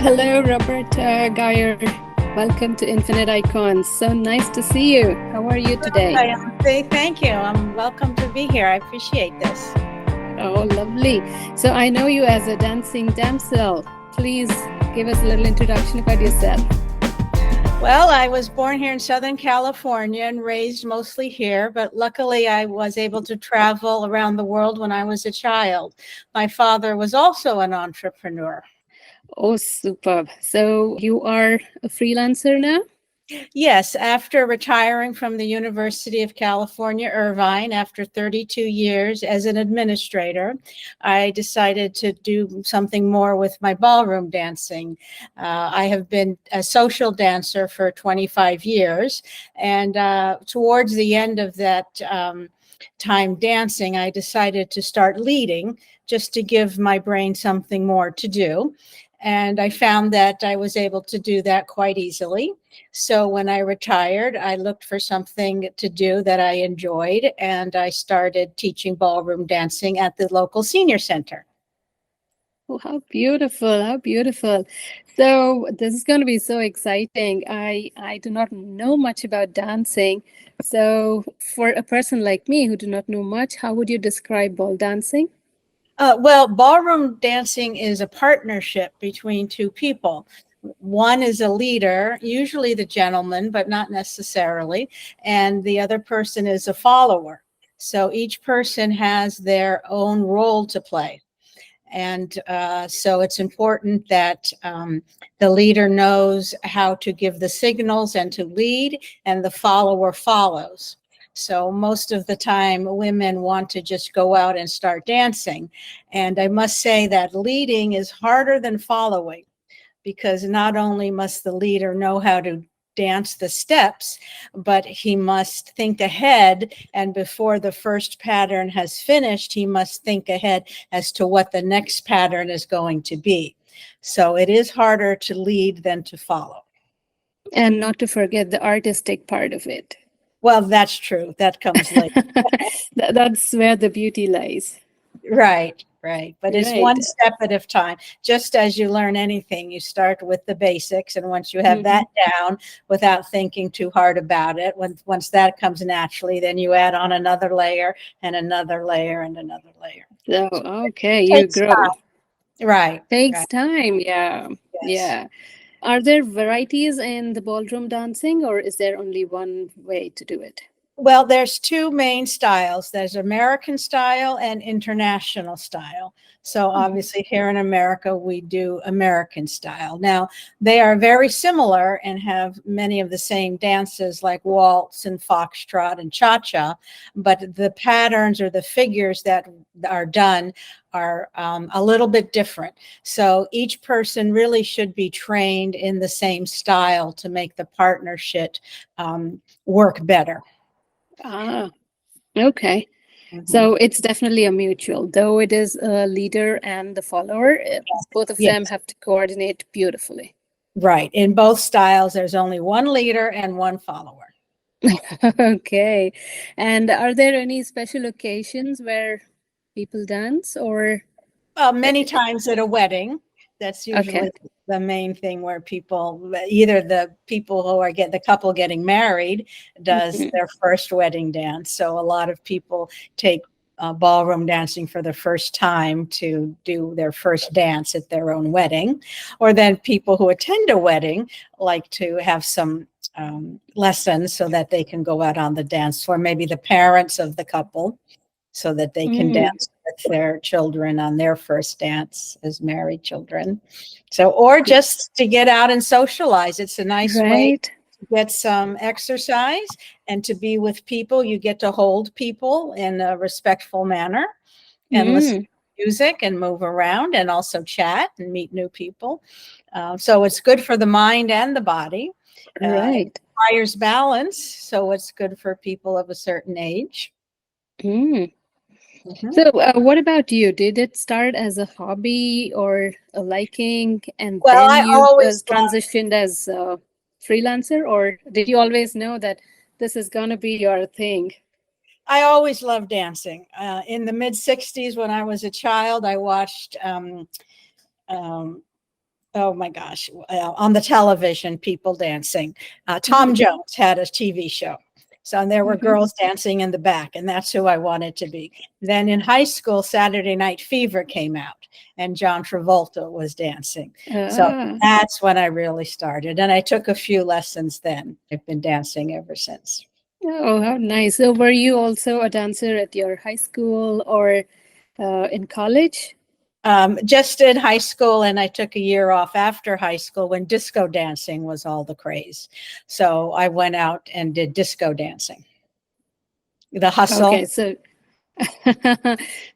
Hello, Roberta Geier. Welcome to Infinite Icons. So nice to see you. How are you today? Hi, thank you. I'm welcome to be here. I appreciate this. Oh, lovely. So I know you as a dancing damsel. Please give us a little introduction about yourself. Well, I was born here in Southern California and raised mostly here, but luckily I was able to travel around the world when I was a child. My father was also an entrepreneur. Oh, superb. So you are a freelancer now? Yes, after retiring from the University of California Irvine after 32 years as an administrator, I decided to do something more with my ballroom dancing. I have been a social dancer for 25 years, and towards the end of that time dancing, I decided to start leading just to give my brain something more to do. And I found that I was able to do that quite easily. So when I retired, I looked for something to do that I enjoyed, and I started teaching ballroom dancing at the local senior center. Oh, how beautiful. How beautiful. So this is going to be so exciting. I do not know much about dancing. So for a person like me who do not know much, how would you describe ball dancing? Well, ballroom dancing is a partnership between two people. One is a leader, usually the gentleman, but not necessarily, and the other person is a follower. So each person has their own role to play. And so it's important that the leader knows how to give the signals and to lead, and the follower follows. So most of the time, women want to just go out and start dancing. And I must say that leading is harder than following, because not only must the leader know how to dance the steps, but he must think ahead. And before the first pattern has finished, he must think ahead as to what the next pattern is going to be. So it is harder to lead than to follow. And not to forget the artistic part of it. Well, that's true. That comes later. That's where the beauty lies. Right, right. But it's Right. one step at a time. Just as you learn anything, you start with the basics. And once you have Mhm. that down without thinking too hard about it, once that comes naturally, then you add on another layer and another layer and another layer. So, So okay, it you takes grow. time. Right, Takes right. time. Yeah. Yes. Yeah. Are there varieties in the ballroom dancing, or is there only one way to do it? Well, there's two main styles. There's American style and international style. So Mhm. obviously here in America, we do American style. Now, they are very similar and have many of the same dances like waltz and foxtrot and cha-cha, but the patterns or the figures that are done are a little bit different. So each person really should be trained in the same style to make the partnership work better. Ah, okay. Mhm. So it's definitely a mutual, though it is a leader and the follower. Both of them Yes, have to coordinate beautifully. right. In both styles, there's only one leader and one follower. Okay. And are there any special occasions where people dance or Many times at a wedding, that's okay. usually the main thing where people, either the people who are the couple getting married does Mhm. their first wedding dance. So a lot of people take ballroom dancing for the first time to do their first dance at their own wedding. Or then people who attend a wedding like to have some lessons so that they can go out on the dance floor, maybe the parents of the couple, so that they can Mm, dance with their children on their first dance as married children. So, or just to get out and socialize. It's a nice way right. to get some exercise and to be with people. You get to hold people in a respectful manner and listen Mm, to music and move around and also chat and meet new people. So it's good for the mind and the body. It right. requires balance, so it's good for people of a certain age. Mm. Mhm. So, what about you? Did it start as a hobby or a liking, and Well, then I you always loved, transitioned as a freelancer, or did you always know that this is gonna be your thing? I always loved dancing. In the mid '60s, when I was a child, I watched um, oh my gosh, on the television, people dancing. Tom Mm-hmm. Jones had a TV show. So and there were Mm-hmm. girls dancing in the back, and that's who I wanted to be. Then in high school, Saturday Night Fever came out, and John Travolta was dancing. So Ah, that's when I really started. And I took a few lessons then. I've been dancing ever since. oh, how nice. So, were you also a dancer at your high school or in college? Just in high school, and I took a year off after high school when disco dancing was all the craze. So I went out and did disco dancing, the Okay, hustle. so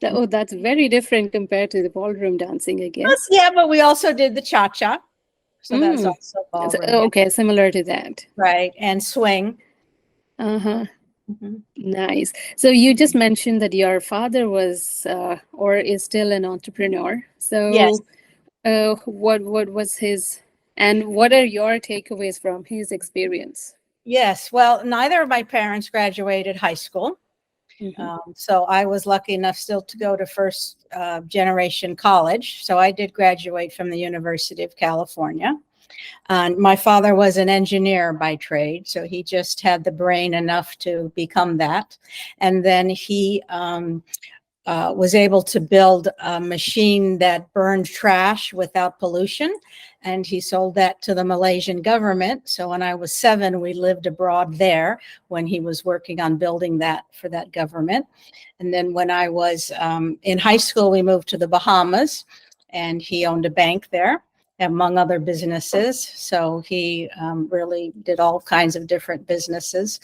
oh, that's very different compared to the ballroom dancing, I Plus, guess. yeah, but we also did the cha-cha. So that's Mm. also ballroom dance, Okay, similar to that. right? And swing. Uh-huh. Mhm. Nice. So you just mentioned that your father was or is still an entrepreneur. Yes, So what was his and what are your takeaways from his experience? yes. Well, neither of my parents graduated high school. Hmm. So I was lucky enough still to go to first generation college. So I did graduate from the University of California. And my father was an engineer by trade, so he just had the brain enough to become that. And then he was able to build a machine that burned trash without pollution. And he sold that to the Malaysian government. So when I was 7, we lived abroad there when he was working on building that for that government. And then when I was in high school, we moved to the Bahamas, and he owned a bank there, among other businesses. So he really did all kinds of different businesses.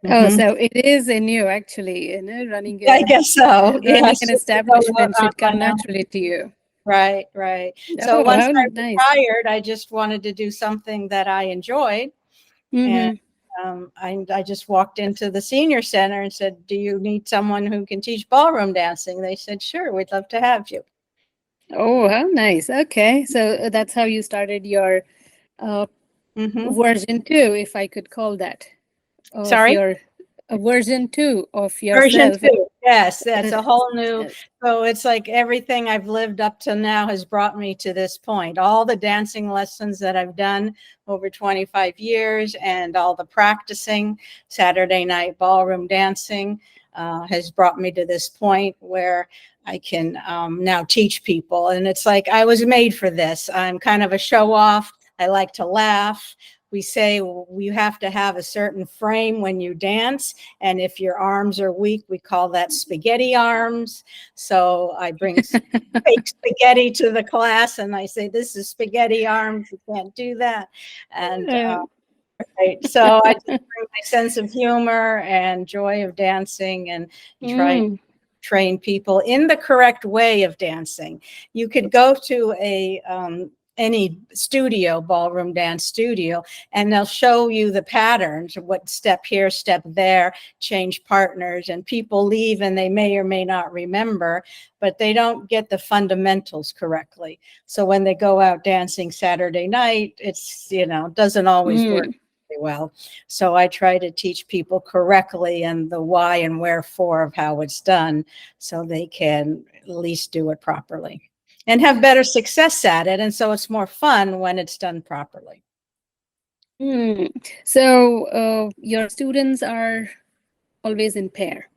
Oh, Mhm. so it is in you actually, running I guess so. running Yes. an Just to go establishment should come on my own. naturally to you. Right, right. So Oh, once how I nice. retired, I just wanted to do something that I enjoyed. And Mm-hmm. I just walked into the senior center and said, "Do you need someone who can teach ballroom dancing?" They said, "Sure, we'd love to have you." Oh, how nice. Okay, so that's how you started your uh, Hmm. version two, if I could call that, of Sorry? your version two of Version yourself. 2. Yes, Uh, that's a whole new, uh, so it's like everything I've lived up to now has brought me to this point. All the dancing lessons that I've done over 25 years and all the practicing, Saturday night ballroom dancing, has brought me to this point where I can now teach people. And it's like I was made for this. I'm kind of a show off. I like to laugh. We say you have to have a certain frame when you dance, and if your arms are weak, we call that spaghetti arms. So I bring fake spaghetti to the class, and I say, "This is spaghetti arms. You can't do that." And uh, right, so I just bring my sense of humor and joy of dancing, and try to mm, train people in the correct way of dancing. You could go to a any studio, ballroom dance studio, and they'll show you the patterns, what step here, step there, change partners, and people leave and they may or may not remember, but they don't get the fundamentals correctly. So when they go out dancing Saturday night, it's, doesn't always work mm. very well. So I try to teach people correctly and the why and wherefore of how it's done, so they can at least do it properly and have better success at it. And so it's more fun when it's done properly. Mm. So your students are always in pair.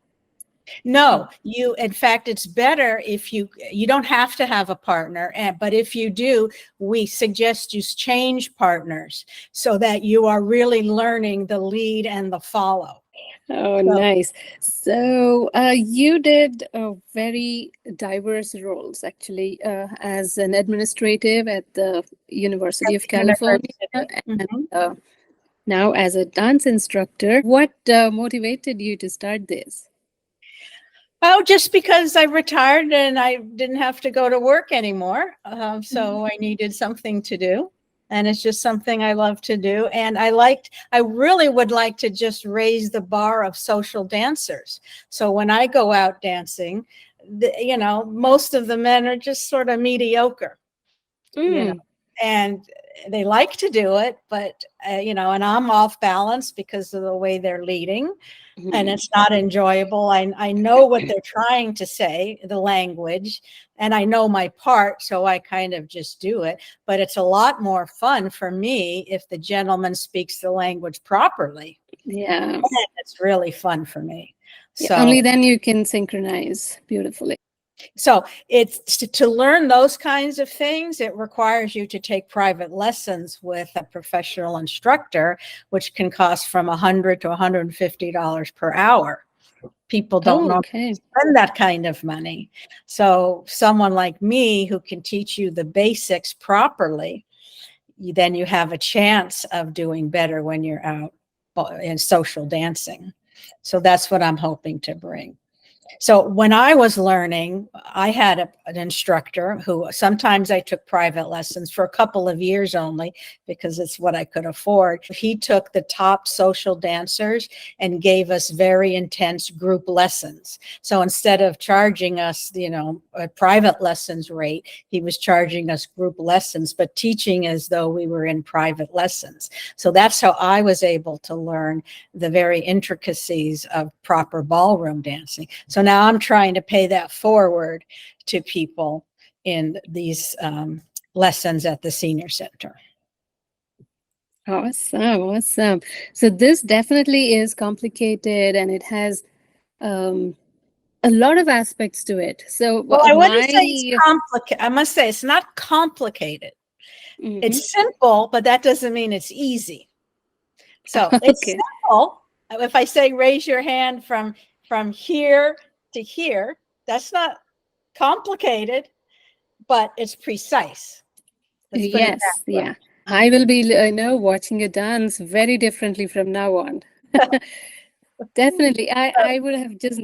No, in fact, it's better if you don't have to have a partner, but if you do, we suggest you change partners so that you are really learning the lead and the follow. Oh, So nice. So you did very diverse roles actually as an administrative at the University at of the California university. and Mhm. now as a dance instructor. What motivated you to start this? Oh, just because I retired and I didn't have to go to work anymore. Mhm. So I needed something to do. And it's just something I love to do. And I really would like to just raise the bar of social dancers. So when I go out dancing, most of the men are just sort of mediocre, you know. Mm. and they like to do it, but and I'm off balance because of the way they're leading, and it's not enjoyable. I know what they're trying to say, the language, and I know my part, so I kind of just do it. But it's a lot more fun for me if the gentleman speaks the language properly. Yeah. It's really fun for me. Yeah, So only then you can synchronize beautifully. So it's to learn those kinds of things, it requires you to take private lessons with a professional instructor, which can cost from $100 to $150 per hour. People don't Oh, normally okay. spend that kind of money. So someone like me who can teach you the basics properly, then you have a chance of doing better when you're out in social dancing. So that's what I'm hoping to bring. So when I was learning, I had an instructor who sometimes I took private lessons for a couple of years only because it's what I could afford. He took the top social dancers and gave us very intense group lessons. So instead of charging us, a private lessons rate, he was charging us group lessons, but teaching as though we were in private lessons. So that's how I was able to learn the very intricacies of proper ballroom dancing. So now I'm trying to pay that forward to people in these lessons at the senior center. Awesome, awesome. So this definitely is complicated, and it has a lot of aspects to it. So Well, I wouldn't my say it's complicated. I must say it's not complicated. It's simple, but that doesn't mean it's easy. So it's okay. simple. If I say raise your hand from here to here, that's not complicated, but it's precise. Let's put it Yes, that way. yeah. I will be, watching a dance very differently from now on. Definitely. I would have just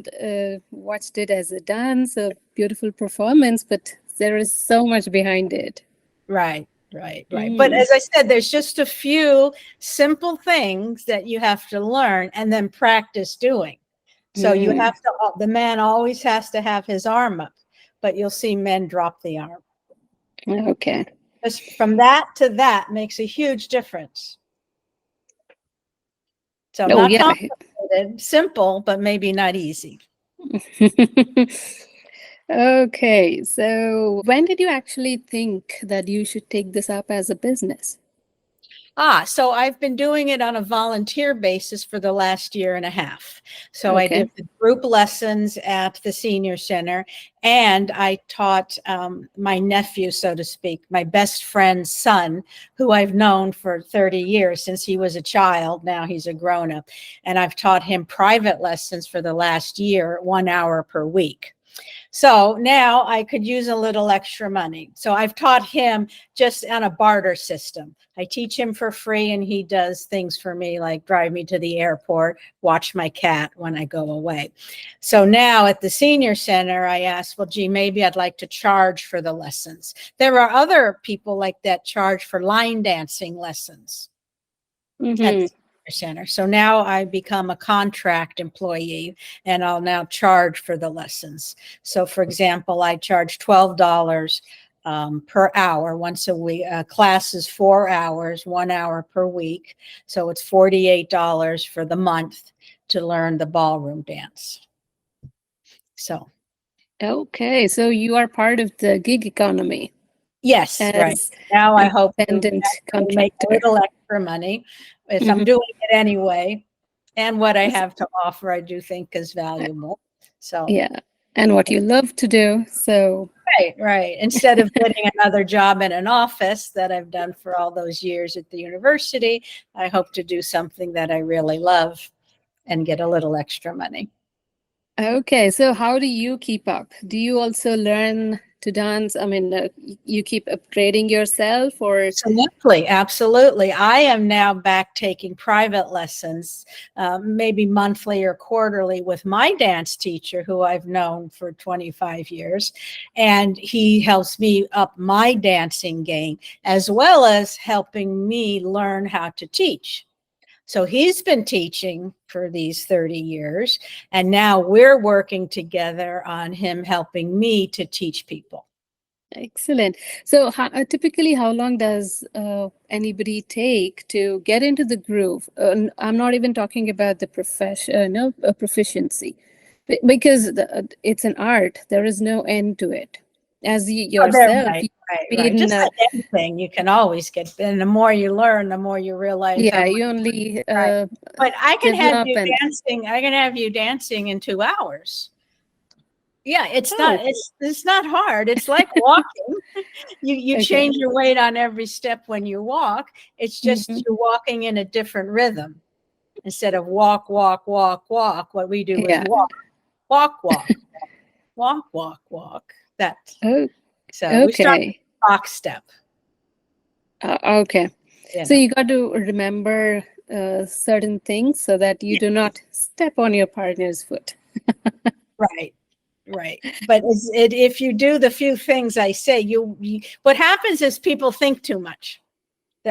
watched it as a dance, a beautiful performance, but there is so much behind it. Right. But as I said, there's just a few simple things that you have to learn and then practice doing. So you have to, the man always has to have his arm up, but you'll see men drop the arm. Okay. Just from that to that makes a huge difference. So Oh, not yeah. complicated, simple, but maybe not easy. Okay. So when did you actually think that you should take this up as a business? So I've been doing it on a volunteer basis for the last year and a half. So I Okay. did the group lessons at the senior center, and I taught my nephew, so to speak, my best friend's son, who I've known for 30 years since he was a child. Now he's a grown-up. And I've taught him private lessons for the last year, 1 hour per week. So now I could use a little extra money. So I've taught him just on a barter system. I teach him for free, and he does things for me like drive me to the airport, watch my cat when I go away. So now at the senior center, I asked, well, gee, maybe I'd like to charge for the lessons. There are other people like that charge for line dancing lessons at the center. So now I become a contract employee, and I'll now charge for the lessons. So for example, I charge $12 per hour once a week. Class is 4 hours, 1 hour per week. So it's $48 for the month to learn the ballroom dance. So. Okay. So you are part of the gig economy Yes, right. as Now I an hope to independent actually make a contractor. little extra money if I'm doing it anyway. And what I have to offer, I do think is valuable. So, Yeah. And what you love to do. So, right. Instead of getting another job in an office that I've done for all those years at the university, I hope to do something that I really love and get a little extra money. okay. So, how do you keep up? Do you also learn to dance? I mean, you keep upgrading yourself, or? Absolutely. I am now back taking private lessons, maybe monthly or quarterly, with my dance teacher, who I've known for 25 years. And he helps me up my dancing game, as well as helping me learn how to teach. So he's been teaching for these 30 years, and now we're working together on him helping me to teach people. Excellent. So, typically, how long does anybody take to get into the groove? I'm not even talking about the no, proficiency, because it's an art. There is no end to it. As Oh, they're yourself, right, you've right, right. been, Just like anything, you can always get, and the more you learn, the more you realize how yeah, much. you only Right. But I can have develop you and dancing. I can have you dancing in 2 hours. Yeah, oh, it's not hard. It's like walking. You okay. change your weight on every step when you walk. It's just Hmm. you're walking in a different rhythm instead of walk, walk, walk, walk. What we do is Yeah. walk, walk, walk, walk, walk, walk. That. Oh, So we start with okay. box step. Okay. You So know, you got to remember certain things so that you yeah, do not step on your partner's foot. right. Right. But if you do the few things I say, what happens is people think too much.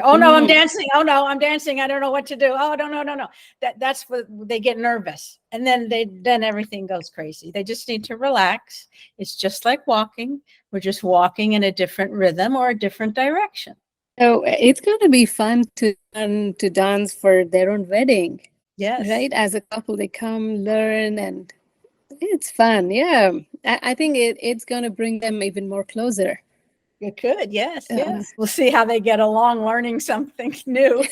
Oh no, I'm Mm, dancing. Oh no, I'm dancing. I don't know what to do. Oh no, no, no, no. That's what they get nervous. And then everything goes crazy. They just need to relax. It's just like walking. We're just walking in a different rhythm or a different direction. so it's going to be fun to learn to dance for their own wedding, Yes. right? As a couple, they come, learn, and it's fun. Yeah. I think it's going to bring them even more closer. You could. Yes, Uh, yes. We'll see how they get along learning something new.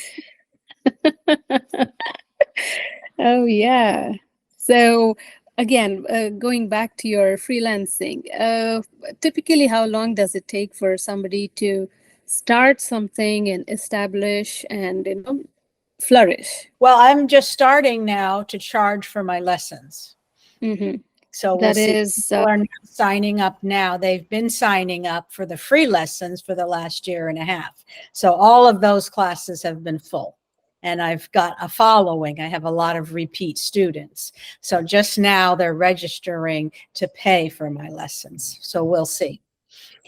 oh, yeah. So, again, going back to your freelancing, typically, how long does it take for somebody to start something and establish and, flourish? Well, I'm just starting now to charge for my lessons. Hmm. So we'll That see. is, People are signing up now. They've been signing up for the free lessons for the last year and a half. So all of those classes have been full. And I've got a following. I have a lot of repeat students. So just now they're registering to pay for my lessons. So we'll see.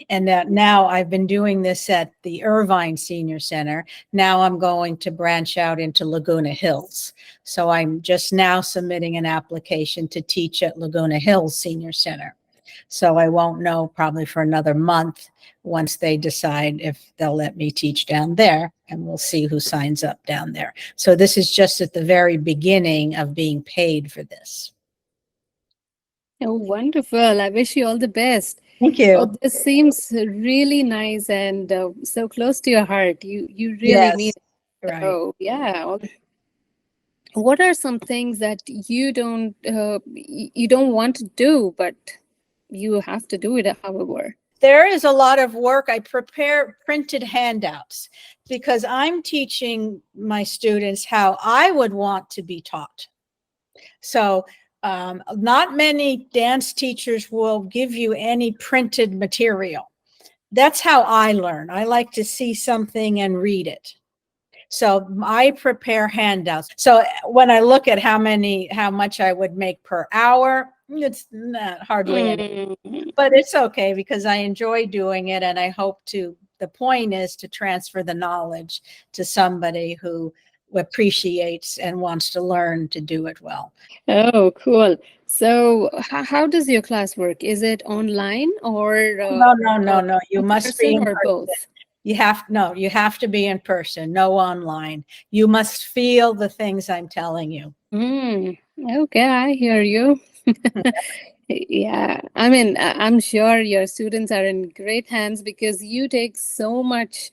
And that now I've been doing this at the Irvine Senior Center. Now I'm going to branch out into Laguna Hills. So I'm just now submitting an application to teach at Laguna Hills Senior Center. So I won't know probably for another month once they decide if they'll let me teach down there, and we'll see who signs up down there. So this is just at the very beginning of being paid for this. oh, wonderful. I wish you all the best. Thank Oh, you. this seems really nice and so close to your heart. You really mean Yes, it. right. Oh, yeah. What are some things that you don't want to do, but you have to do it however? There is a lot of work. I prepare printed handouts because I'm teaching my students how I would want to be taught. So not many dance teachers will give you any printed material. That's how I learn. I like to see something and read it. So I prepare handouts. So when I look at how much I would make per hour, it's not hardly any, Mm. but it's okay because I enjoy doing it. And I hope the point is to transfer the knowledge to somebody who appreciates and wants to learn to do it well. Oh, cool. So, how does your class work? Is it online or No, no, no, no. You in must be person in or person. both? You have to be in person, no online. You must feel the things I'm telling you. Mm, okay, I hear you. Yeah, I mean, I'm sure your students are in great hands because you take so much.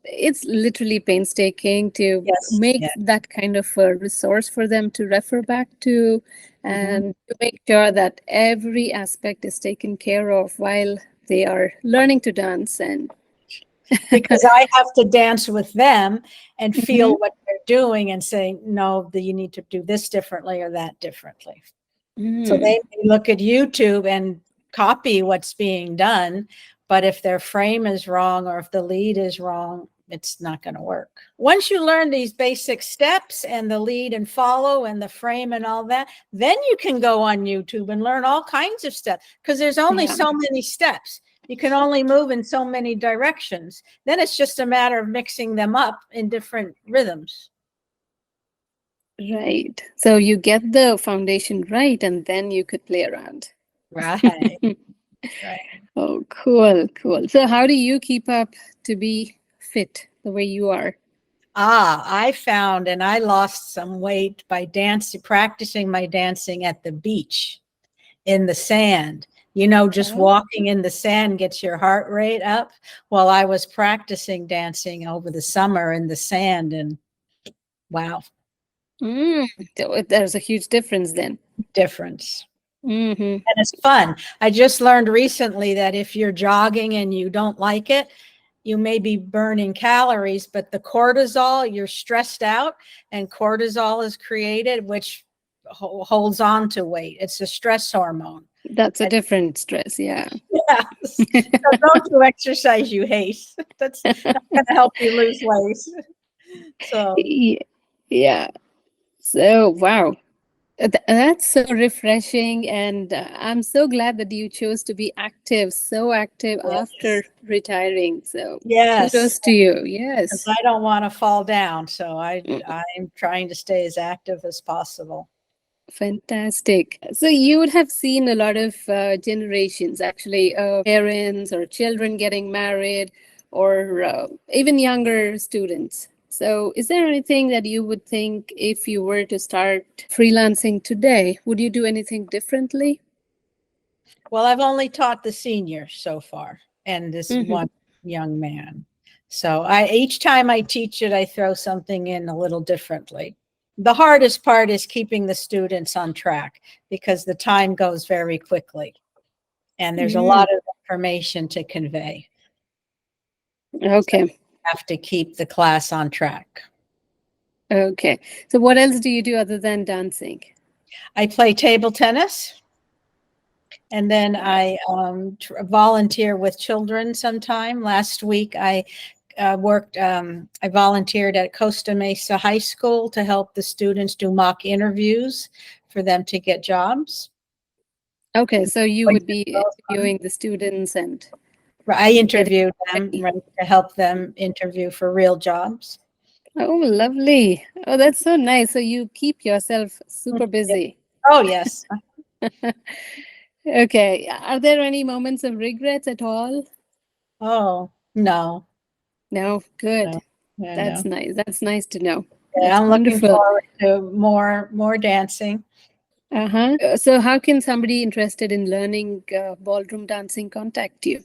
It's literally painstaking to Yes, make yeah. that kind of a resource for them to refer back to Mhm. and to make sure that every aspect is taken care of while they are learning to dance. And Because I have to dance with them and Mhm. feel what they're doing and say, no, you need to do this differently or that differently. So Mm, they may look at YouTube and copy what's being done, but if their frame is wrong or if the lead is wrong, it's not going to work. Once you learn these basic steps and the lead and follow and the frame and all that, then you can go on YouTube and learn all kinds of steps because there's only yeah, so many steps. You can only move in so many directions. Then it's just a matter of mixing them up in different rhythms. right. So you get the foundation right, and then you could play around. Right. Right. Oh, cool, cool. So how do you keep up to be fit the way you are? I found and I lost some weight by dancing, practicing my dancing at the beach in the sand. Just Oh, walking in the sand gets your heart rate up. Well, I was practicing dancing over the summer in the sand, and wow, mm, so there's a huge difference then. difference. Hmm. And it's fun. I just learned recently that if you're jogging and you don't like it, you may be burning calories, but the cortisol, you're stressed out, and cortisol is created, which holds on to weight. It's a stress hormone. That's a different stress, yeah. Yes. So don't do exercise you hate. That's not going to help you lose weight. So Ye- Yeah. So, wow. That's so refreshing. And I'm so glad that you chose to be active, so active yes, after retiring. So, yes, kudos to you. because Yes. I don't want to fall down. So Mm, I'm trying to stay as active as possible. fantastic. So, you would have seen a lot of generations actually, parents or children getting married, or even younger students. So, is there anything that you would think if you were to start freelancing today, would you do anything differently? Well, I've only taught the seniors so far, and this Hmm. one young man. So I each time I teach it, I throw something in a little differently. The hardest part is keeping the students on track because the time goes very quickly and there's a Mm, lot of information to convey. So okay. you have to keep the class on track. Okay. So what else do you do other than dancing? I play table tennis, and then Wow. I volunteer with children sometime. Last week, I volunteered at Costa Mesa High School to help the students do mock interviews for them to get jobs. Okay, so you Which would is be both fun. interviewing the students and I getting interviewed them, ready. right, to help them interview for real jobs. Oh, lovely. Oh, that's so nice. So you keep yourself super Yeah. busy. Oh, yes. Okay. Are there any moments of regrets at all? Oh, no, No, no, good. yeah, That's no. nice. That's nice to know. Yeah, That's I'm looking wonderful. forward to more dancing. Uh-huh. So how can somebody interested in learning ballroom dancing contact you?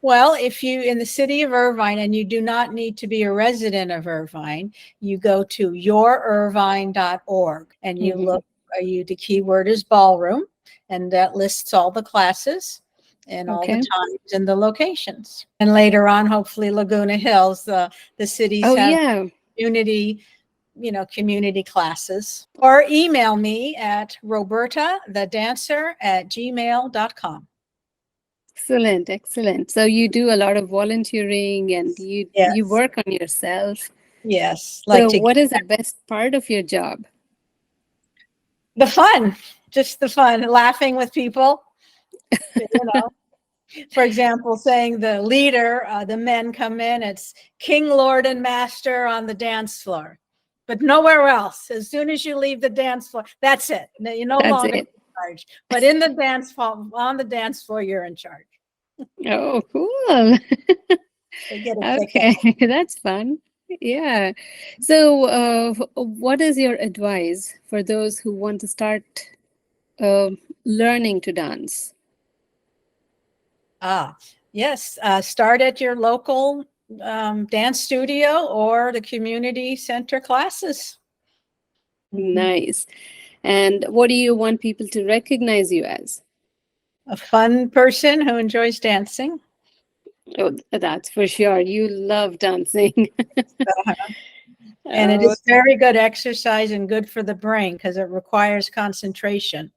Well, if you in the city of Irvine and you do not need to be a resident of Irvine, you go to yourirvine.org and you Hmm. look, the keyword is ballroom, and that lists all the classes and all the Okay. times and the locations. And later on, hopefully Laguna Hills, the cities Oh, have yeah. community, community classes. Or email me at robertathedancer@gmail.com. Excellent, excellent. So you do a lot of volunteering and you Yes, work on yourself. yes. Like So to what is the best part of your job? the fun, just the fun, laughing with people. You know, for example, saying the leader, the men come in, it's king, lord, and master on the dance floor, but nowhere else. As soon as you leave the dance floor, that's it. You're no That's longer it. in charge. But in the dance floor, on the dance floor, you're in charge. Oh, cool. They get a kick out. Okay, that's fun. Yeah. So, what is your advice for those who want to start uh, learning to dance? Ah, yes. Start at your local dance studio or the community center classes. Mhm. Nice. And what do you want people to recognize you as? A fun person who enjoys dancing. Oh, that's for sure. You love dancing. Uh-huh. And it Oh, is very good exercise and good for the brain because it requires concentration.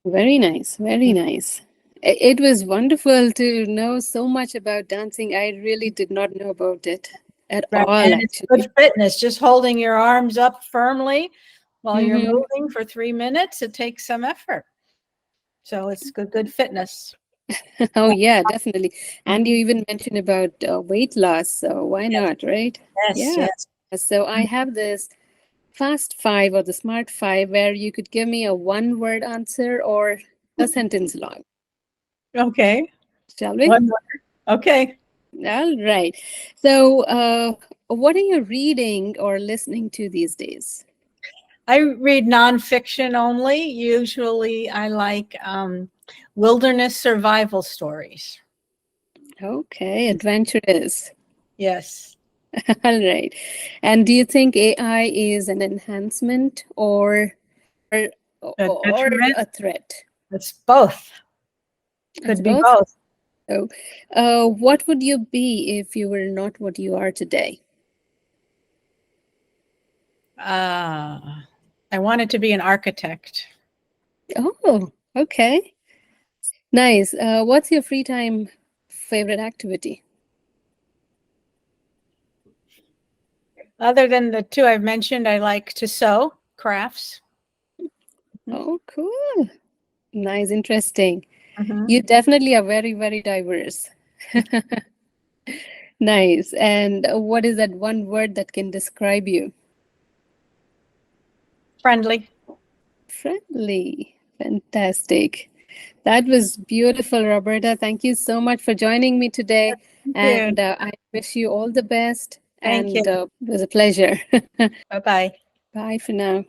very nice. Very nice. It was wonderful to know so much about dancing. I really did not know about it at Right. all, And it's good actually. fitness, just holding your arms up firmly while you're Hmm. moving for 3 minutes. It takes some effort. So it's good fitness. Oh, yeah, definitely. And you Mhm. even mentioned about weight loss. So why Yes, not, right? yes, Yeah. yes. So I have this Fast Five or the Smart Five where you could give me a one word answer or a sentence long. Okay. Shall we? One more. Okay. All right. So, what are you reading or listening to these days? I read nonfiction only. Usually I like wilderness survival stories. Okay, adventurous. Yes. All right. And do you think AI is an enhancement or, A or detriment? a threat? It's both. It's Could be both. both. So, what would you be if you were not what you are today? I wanted to be an architect. Oh, okay. Nice. What's your free time favorite activity? Other than the two I've mentioned, I like to sew crafts. Oh, cool. Nice, interesting. Mhm. You definitely are very, very diverse. Nice. And what is that one word that can describe you? Friendly. Friendly. Fantastic. That was beautiful, Roberta. Thank you so much for joining me today. Thank you. And I wish you all the best. Thank you. And it was a pleasure. Bye-bye. Bye for now.